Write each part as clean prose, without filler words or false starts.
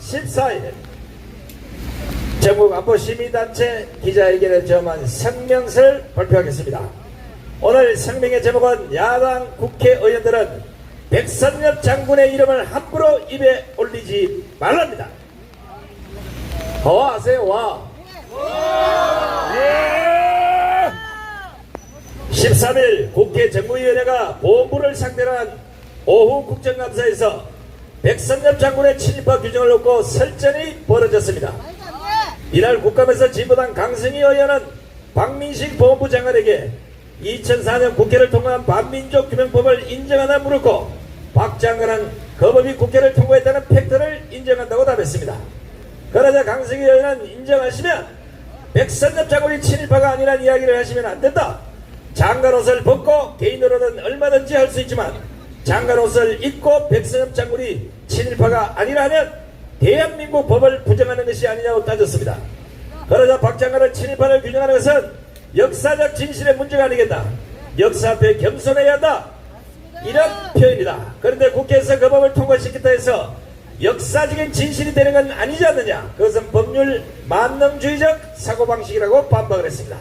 14일 전국안보시민단체 기자회견에 점한 성명서를 발표하겠습니다. 오늘 성명의 제목은 야당 국회의원들은 백선엽 장군의 이름을 함부로 입에 올리지 말랍니다. 하세요. 와. 13일 국회 정무위원회가 보훈부를 상대로 한 오후 국정감사에서 백선엽 장군의 친일파 규정을 놓고 설전이 벌어졌습니다. 이날 국감에서 진보당 강승희 의원은 박민식 보훈부 장관에게 2004년 국회를 통과한 반민족 규명법을 인정하나 물었고, 박 장관은 그 법이 국회를 통과했다는 팩트를 인정한다고 답했습니다. 그러자 강승희 의원은 인정하시면 백선엽 장군이 친일파가 아니란 이야기를 하시면 안 된다. 장관 옷을 벗고 개인으로는 얼마든지 할 수 있지만 장관 옷을 입고 백선엽 장군이 친일파가 아니라면 대한민국 법을 부정하는 것이 아니냐고 따졌습니다. 그러자 박 장관은 친일파를 규정하는 것은 역사적 진실의 문제가 아니겠다. 역사 앞에 겸손해야 한다. 이런 표현이다. 그런데 국회에서 그 법을 통과시켰다 해서 역사적인 진실이 되는 건 아니지 않느냐. 그것은 법률 만능주의적 사고방식이라고 반박을 했습니다.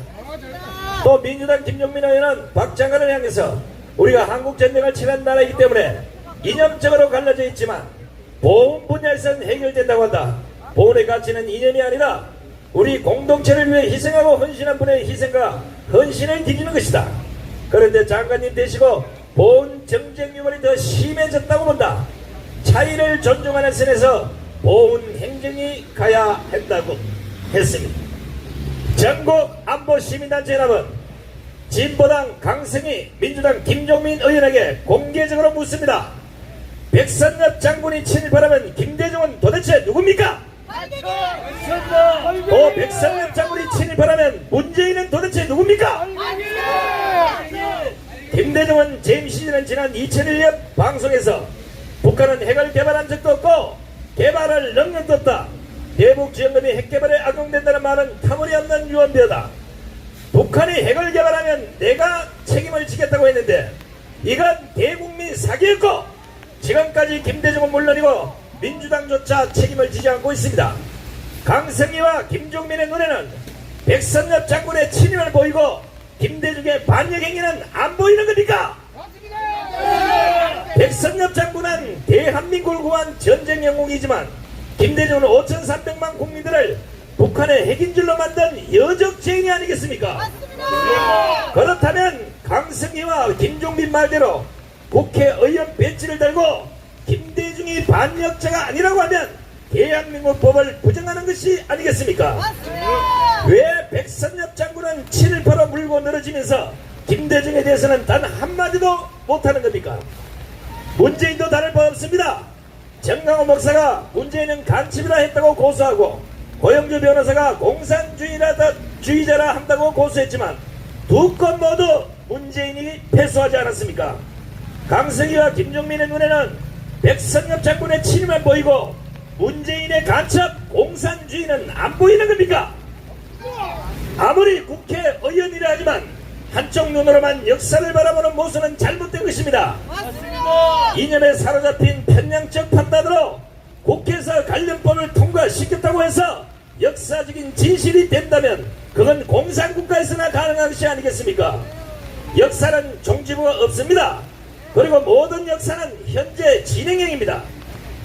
또 민주당 김종민 의원은 박 장관을 향해서 우리가 한국전쟁을 치른 나라이기 때문에 이념적으로 갈라져 있지만 보훈 분야에서는 해결된다고 한다. 보훈의 가치는 이념이 아니라 우리 공동체를 위해 희생하고 헌신한 분의 희생과 헌신을 기리는 것이다. 그런데 장관님 되시고 보훈 정쟁 유발이 더 심해졌다고 본다. 차이를 존중하는 선에서 보훈 행정이 가야 한다고 했습니다. 전국 안보시민단체연합은 진보당 강승희, 민주당 김종민 의원에게 공개적으로 묻습니다. 백선엽 장군이 친일파라면 김대중은 도대체 누굽니까? 또 백선엽 장군이 친일파라면 문재인은 도대체 누굽니까? 김대중은 재임 시절은 지난 2001년 방송에서 북한은 핵을 개발한 적도 없고 개발할 능력도 없다. 대북 지원금이 핵 개발에 악용된다는 말은 터무니없는 유언비어다. 북한이 핵을 개발하면 내가 책임을 지겠다고 했는데 이건 대국민 사기였고, 지금까지 김대중은 물론이고 민주당조차 책임을 지지 않고 있습니다. 강승희와 김종민의 눈에는 백선엽 장군의 친임을 보이고 김대중의 반역행위는 안 보이는 겁니까? 백선엽 장군은 대한민국을 구한 전쟁 영웅이지만 김대중은 5,300만 국민들을 북한의 핵인 줄로 만든 여적죄인이 아니겠습니까? 맞습니다. 그렇다면 강승희와 김종민 말대로 국회의원 배지를 달고 김대중이 반역자가 아니라고 하면 대한민국 법을 부정하는 것이 아니겠습니까? 맞습니다. 왜 백선엽 장군은 친일파로 물고 늘어지면서 김대중에 대해서는 단 한마디도 못하는 겁니까? 문재인도 다를 바 없습니다. 정강호 목사가 문재인은 간첩이라 했다고 고소하고 고영주 변호사가 공산주의자라 한다고 고소했지만 두 건 모두 문재인이 패소하지 않았습니까? 강승희와 김종민의 눈에는 백선엽 장군의 친임만 보이고 문재인의 간첩 공산주의는 안 보이는 겁니까? 아무리 국회의원이라 하지만 한쪽 눈으로만 역사를 바라보는 모습은 잘못된 것입니다. 맞습니다. 이념에 사로잡힌 편향적 판단으로 국회에서 관련법을 통과시켰다고 해서 역사적인 진실이 된다면 그건 공산국가에서나 가능한 것이 아니겠습니까? 역사는 종지부가 없습니다. 그리고 모든 역사는 현재 진행형입니다.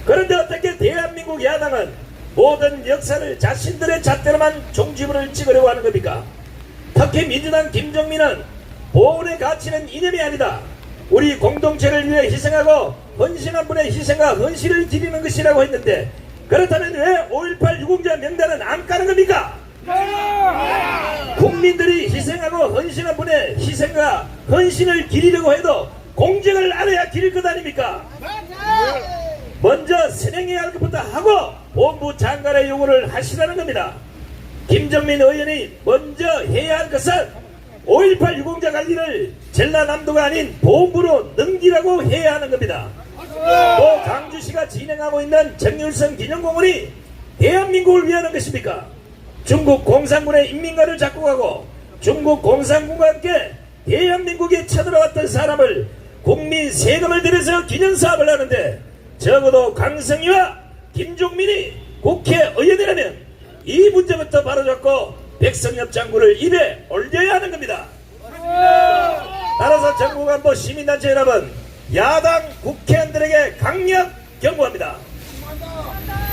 그런데 어떻게 대한민국 야당은 모든 역사를 자신들의 잣대로만 종지부를 찍으려고 하는 겁니까? 특히 민주당 김종민은 보훈의 가치는 이념이 아니다. 우리 공동체를 위해 희생하고 헌신한 분의 희생과 헌신을 기리는 것이라고 했는데, 그렇다면 왜 5.18 유공자 명단은 안 까는 겁니까? 국민들이 희생하고 헌신한 분의 희생과 헌신을 기리려고 해도 공정을 알아야 기릴 것 아닙니까? 먼저 선행해야 할 것부터 하고 본부 장관의 요구를 하시라는 겁니다. 김종민 의원이 먼저 해야 할 것은 5.18 유공자 관리를 전라남도가 아닌 본부로 넘기라고 해야 하는 겁니다. 또 강주시가 진행하고 있는 정일성 기념공원이 대한민국을 위하는 것입니까? 중국 공산군의 인민가를 잡고 가고 중국 공산군과 함께 대한민국에 쳐들어왔던 사람을 국민 세금을 들여서 기념사업을 하는데 적어도 강승희와 김종민이 국회의원이라면 이 문제부터 바로잡고 백성엽 장군을 입에 올려야 하는 겁니다. 따라서 전국안보 시민단체 여러분, 야당 국회의원들에게 강력 경고합니다.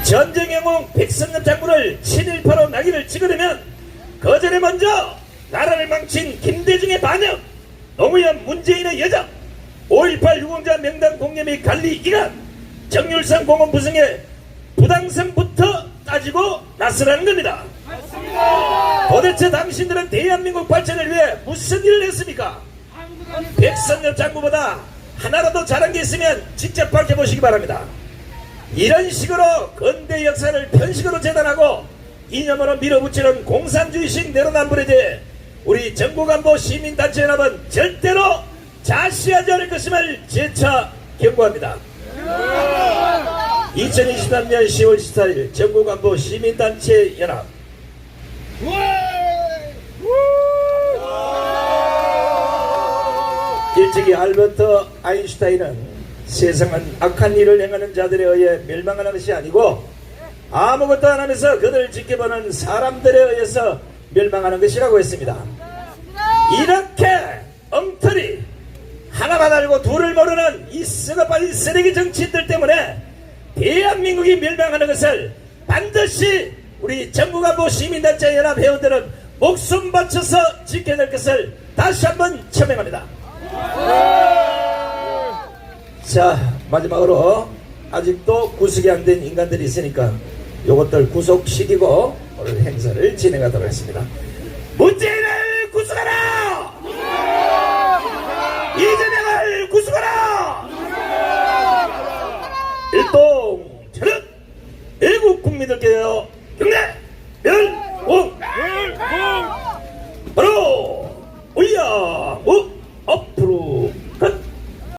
전쟁 영웅 백성엽 장군을 친일파로 낙인을 찍으려면 그 전에 먼저 나라를 망친 김대중의 반역, 노무현 문재인의 여정, 5.18 유공자 명단 공개 및 관리 이관, 정률상 공원 부승의 부당성부터 따지고 나서라는 겁니다. 도대체 당신들은 대한민국 발전을 위해 무슨 일을 했습니까? 백선엽 장군보다 하나라도 잘한 게 있으면 직접 밝혀보시기 바랍니다. 이런 식으로 근대 역사를 편식으로 재단하고 이념으로 밀어붙이는 공산주의식 내로남불에 대해 우리 전국안보 시민단체 여러분 절대로 자시하지 않을 것임을 재차 경고합니다. 2023년 10월 14일 전국안보 시민단체 연합 일찍이 알버트 아인슈타인은 세상은 악한 일을 행하는 자들에 의해 멸망하는 것이 아니고 아무것도 안 하면서 그들을 지켜보는 사람들에 의해서 멸망하는 것이라고 했습니다. 이렇게 엉터리 하나만 알고 둘을 모르는 이 썩어빠진 쓰레기 정치인들 때문에 대한민국이 멸망하는 것을 반드시 우리 전국안보 시민단체 연합 회원들은 목숨 바쳐서 지켜낼 것을 다시 한번 천명합니다. 자, 마지막으로 아직도 구속이 안 된 인간들이 있으니까 요것들 구속시키고 오늘 행사를 진행하도록 하겠습니다. 문재인을 구속하라! 이재명을 구속하라! 일동 차렷! 애국 국민들께요 경례! 멸공! 바로 올려무!